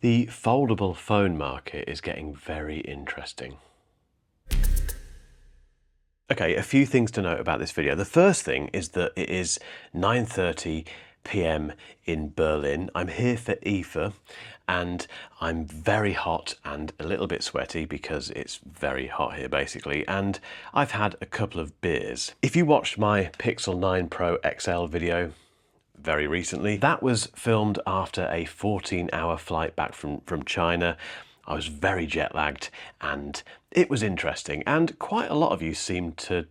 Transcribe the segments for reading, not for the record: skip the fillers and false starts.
The foldable phone market is getting very interesting. Okay, a few things to note about this video. The first thing is that it is 9:30 p.m. in Berlin. I'm here for IFA and I'm very hot and a little bit sweaty because it's very hot here basically, and I've had a couple of beers. If you watched my Pixel 9 Pro XL video very recently, that was filmed after a 14-hour flight back from China. I was very jet lagged and it was interesting, and quite a lot of you seemed to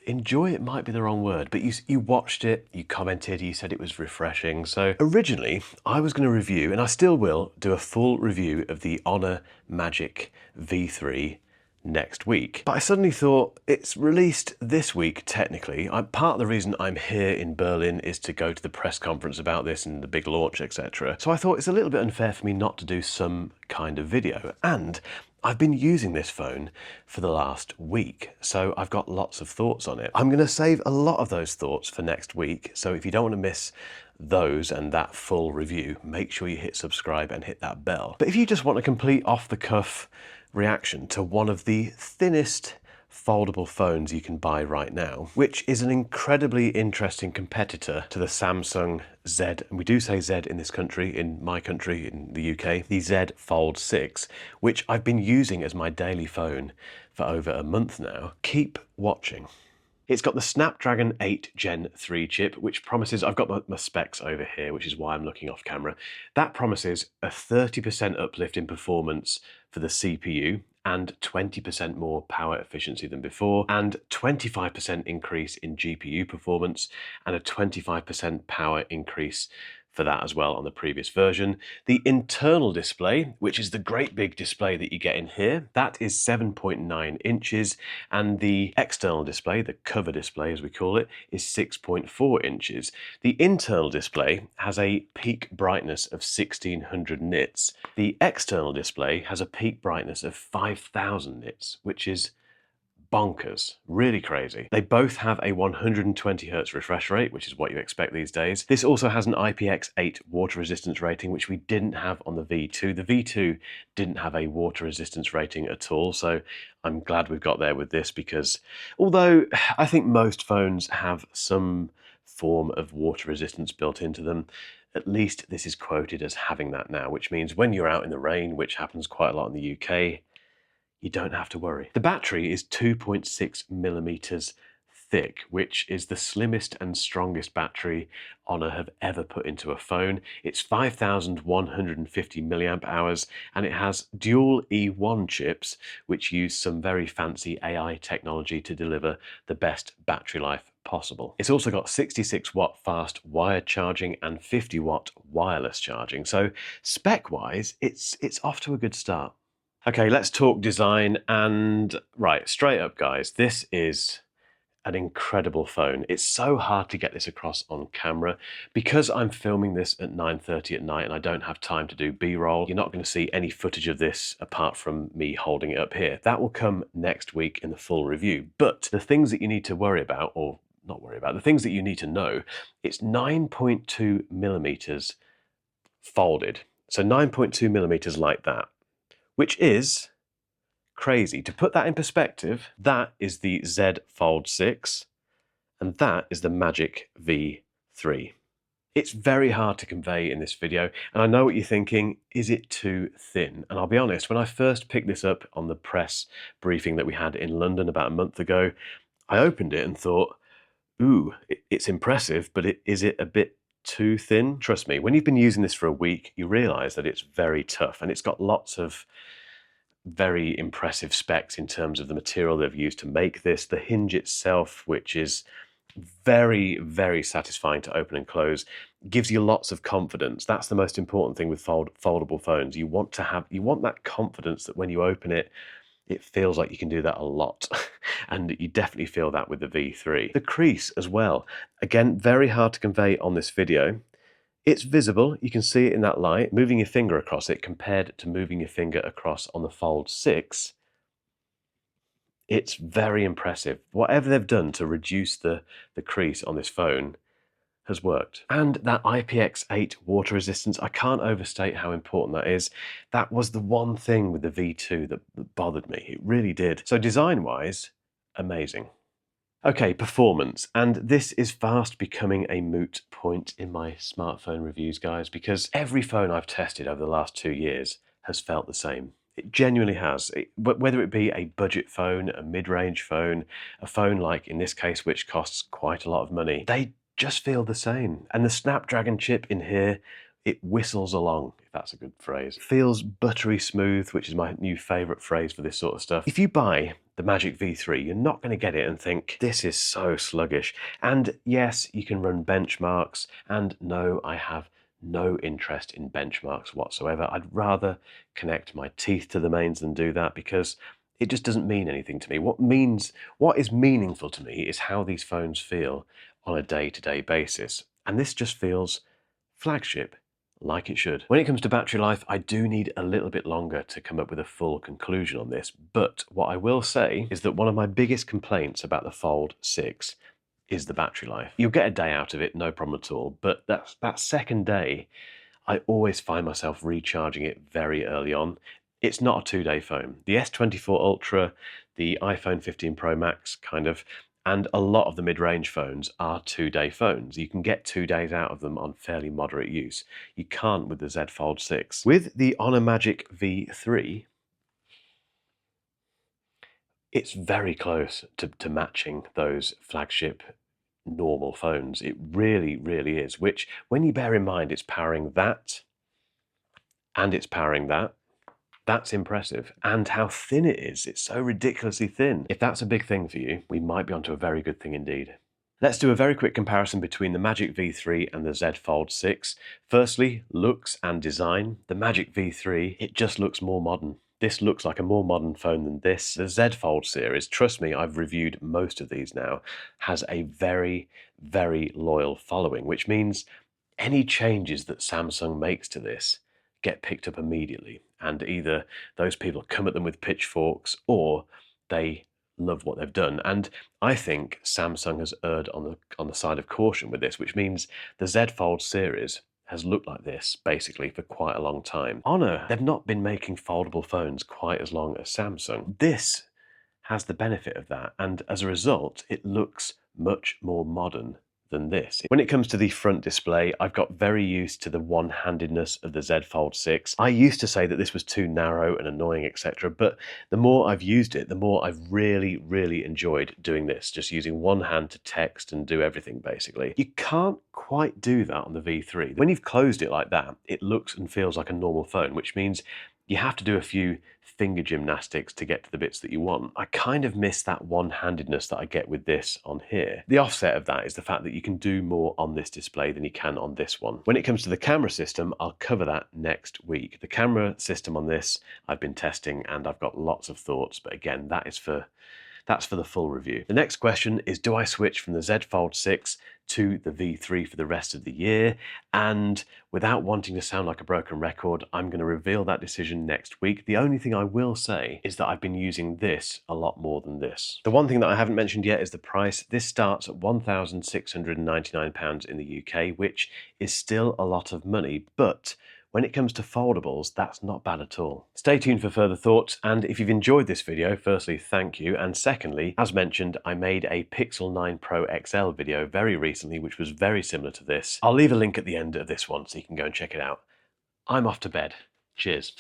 enjoy it, might be the wrong word, but you watched it, you commented, you said it was refreshing. So originally I was going to review, and I still will, do a full review of the Honor Magic V3 next week. But I suddenly thought, it's released this week technically. Part of the reason I'm here in Berlin is to go to the press conference about this and the big launch, etc. So I thought it's a little bit unfair for me not to do some kind of video. And I've been using this phone for the last week, so I've got lots of thoughts on it. I'm going to save a lot of those thoughts for next week, so if you don't want to miss those and that full review, make sure you hit subscribe and hit that bell. But if you just want a complete off-the-cuff reaction to one of the thinnest foldable phones you can buy right now, which is an incredibly interesting competitor to the Samsung Z, and we do say Z in this country, in my country, in the UK, the Z Fold6, which I've been using as my daily phone for over a month now. Keep watching. It's got the Snapdragon 8 Gen 3 chip, which promises, I've got my specs over here, which is why I'm looking off camera. That promises a 30% uplift in performance for the CPU and 20% more power efficiency than before, and 25% increase in GPU performance and a 25% power increase for that as well on the previous version. The internal display, which is the great big display that you get in here, that is 7.9 inches, and the external display, the cover display as we call it, is 6.4 inches. The internal display has a peak brightness of 1600 nits. The external display has a peak brightness of 5000 nits, which is bonkers, really crazy. They both have a 120 Hz refresh rate, which is what you expect these days. This also has an IPX8 water resistance rating, which we didn't have on the V2. The V2 didn't have a water resistance rating at all, so I'm glad we've got there with this, because although I think most phones have some form of water resistance built into them, at least this is quoted as having that now, which means when you're out in the rain, which happens quite a lot in the UK, you don't have to worry. The battery is 2.6 millimeters thick, which is the slimmest and strongest battery Honor have ever put into a phone. It's 5,150 milliamp hours, and it has dual E1 chips, which use some very fancy AI technology to deliver the best battery life possible. It's also got 66 watt fast wired charging and 50 watt wireless charging. So spec-wise, it's off to a good start. Okay, let's talk design, and right, straight up guys, this is an incredible phone. It's so hard to get this across on camera because I'm filming this at 9:30 at night and I don't have time to do B-roll. You're not going to see any footage of this apart from me holding it up here. That will come next week in the full review. But the things that you need to worry about, or not worry about, the things that you need to know, it's 9.2 millimeters folded. So 9.2 millimeters like that, which is crazy. To put that in perspective, that is the Z Fold6, and that is the Magic V3. It's very hard to convey in this video, and I know what you're thinking, is it too thin? And I'll be honest, when I first picked this up on the press briefing that we had in London about a month ago, I opened it and thought, ooh, it's impressive, but is it a bit too thin? Trust me, when you've been using this for a week, you realize that it's very tough, and it's got lots of very impressive specs in terms of the material they've used to make this. The hinge itself, which is very, very satisfying to open and close, gives you lots of confidence. That's the most important thing with foldable phones. You want that confidence that when you open it, it feels like you can do that a lot. And you definitely feel that with the V3. The crease as well, again, very hard to convey on this video. It's visible, you can see it in that light. Moving your finger across it compared to moving your finger across on the Fold6, it's very impressive. Whatever they've done to reduce the crease on this phone has worked. And that IPX8 water resistance, I can't overstate how important that is. That was the one thing with the V2 that bothered me. It really did. So design-wise, amazing. Okay, performance. And this is fast becoming a moot point in my smartphone reviews, guys, because every phone I've tested over the last 2 years has felt the same. It genuinely has. Whether it be a budget phone, a mid-range phone, a phone like, in this case, which costs quite a lot of money, they just feel the same. And the Snapdragon chip in here, it whistles along, if that's a good phrase. It feels buttery smooth, which is my new favourite phrase for this sort of stuff. If you buy the Magic V3, you're not going to get it and think, this is so sluggish. And yes, you can run benchmarks, and no, I have no interest in benchmarks whatsoever. I'd rather connect my teeth to the mains than do that, because it just doesn't mean anything to me. What is meaningful to me is how these phones feel on a day-to-day basis. And this just feels flagship, like it should. When it comes to battery life, I do need a little bit longer to come up with a full conclusion on this, but what I will say is that one of my biggest complaints about the Fold 6 is the battery life. You'll get a day out of it, no problem at all, but that second day, I always find myself recharging it very early on. It's not a 2-day phone. The S24 Ultra, the iPhone 15 Pro Max kind of, and a lot of the mid-range phones are 2-day phones. You can get 2 days out of them on fairly moderate use. You can't with the Z Fold6. With the Honor Magic V3, it's very close to matching those flagship normal phones. It really, really is, which when you bear in mind it's powering that and it's powering that, that's impressive. And how thin it is. It's so ridiculously thin. If that's a big thing for you, we might be onto a very good thing indeed. Let's do a very quick comparison between the Magic V3 and the Z Fold 6. Firstly, looks and design. The Magic V3, it just looks more modern. This looks like a more modern phone than this. The Z Fold series, trust me, I've reviewed most of these now, has a very, very loyal following, which means any changes that Samsung makes to this get picked up immediately. And either those people come at them with pitchforks or they love what they've done. And I think Samsung has erred on the side of caution with this, which means the Z Fold series has looked like this basically for quite a long time. Honor, they've not been making foldable phones quite as long as Samsung. This has the benefit of that, and as a result, it looks much more modern than this. When it comes to the front display, I've got very used to the one-handedness of the Z Fold 6. I used to say that this was too narrow and annoying, etc., but the more I've used it, the more I've really, really enjoyed doing this, just using one hand to text and do everything, basically. You can't quite do that on the V3. When you've closed it like that, it looks and feels like a normal phone, which means you have to do a few finger gymnastics to get to the bits that you want. I kind of miss that one-handedness that I get with this on here. The offset of that is the fact that you can do more on this display than you can on this one. When it comes to the camera system, I'll cover that next week. The camera system on this I've been testing and I've got lots of thoughts, but again, that's for the full review. The next question is, do I switch from the Z Fold 6 to the V3 for the rest of the year? And without wanting to sound like a broken record, I'm going to reveal that decision next week. The only thing I will say is that I've been using this a lot more than this. The one thing that I haven't mentioned yet is the price. This starts at £1,699 in the UK, which is still a lot of money, but when it comes to foldables, that's not bad at all. Stay tuned for further thoughts, and if you've enjoyed this video, firstly, thank you, and secondly, as mentioned, I made a Pixel 9 Pro XL video very recently, which was very similar to this. I'll leave a link at the end of this one so you can go and check it out. I'm off to bed. Cheers.